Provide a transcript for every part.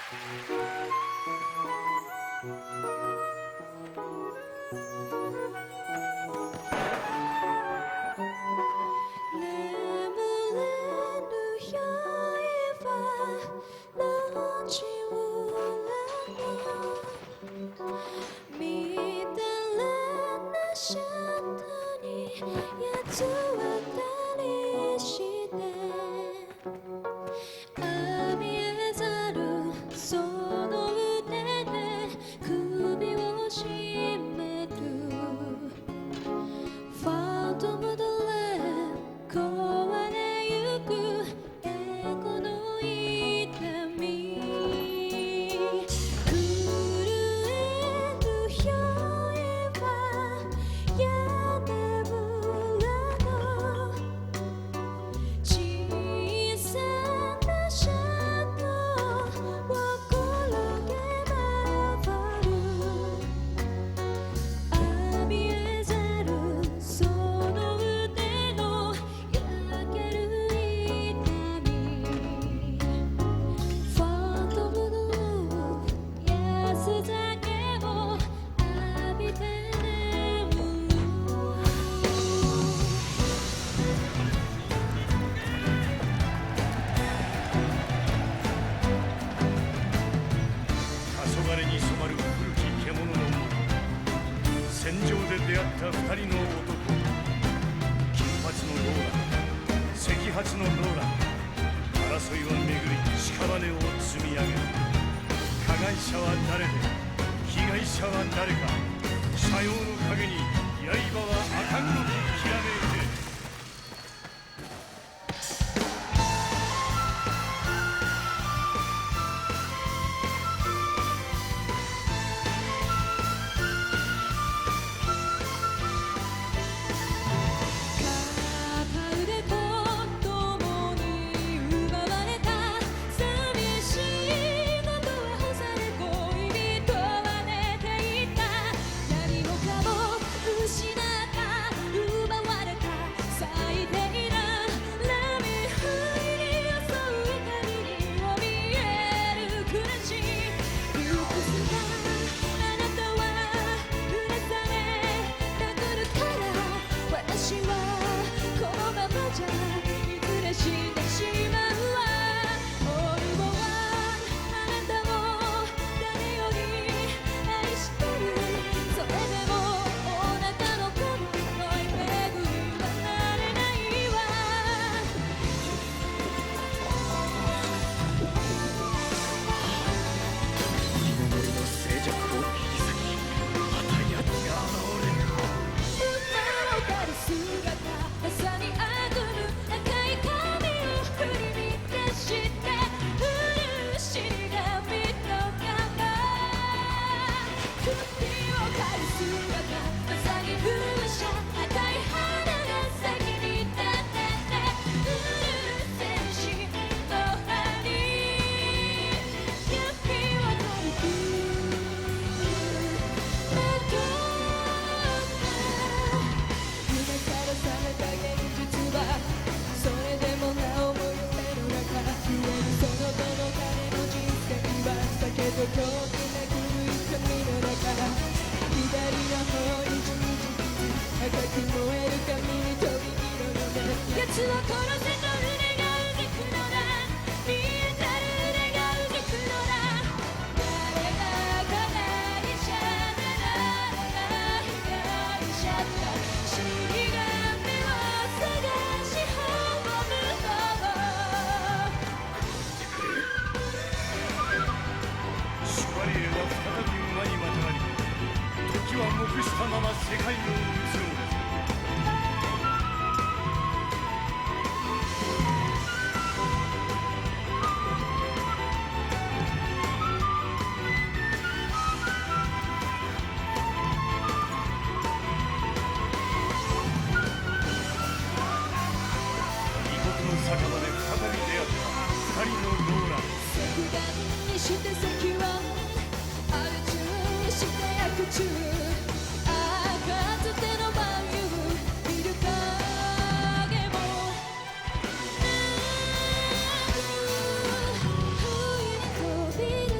「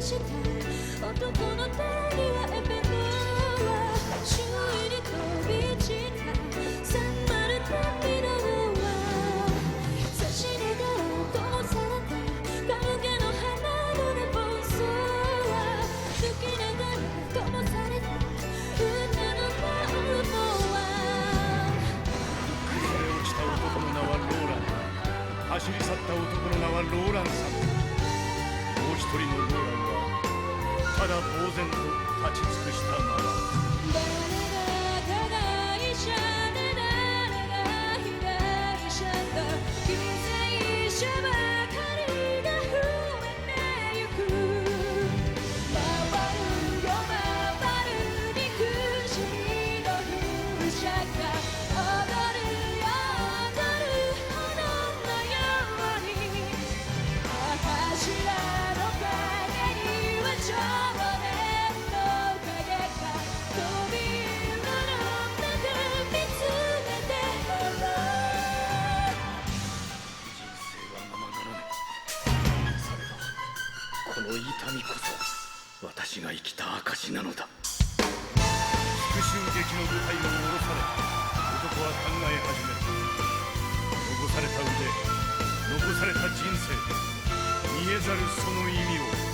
した男の手にはエペノは周囲に飛び散ったさまれたミラーは差しながら灯された影の花のレポンソは吹きながら灯された歌のナウモは崩れ落ちた男の名はローラン、走り去った男の名はローランさん。もう一人のローランはただ呆然と立ち尽くしたまま。誰が加害者で誰が被害者だ、犠牲者ばかりが増えてゆく。回るよ回る憎しみの風車が踊るよ踊る炎のように、柱の陰には少年の影が扉の中見つめてる。人生はままならぬ。されどこの痛みこそ私が生きた証なのだ。復讐劇の舞台を下ろされ、男は考え始める。残された腕、残された人生、見えざるその意味を。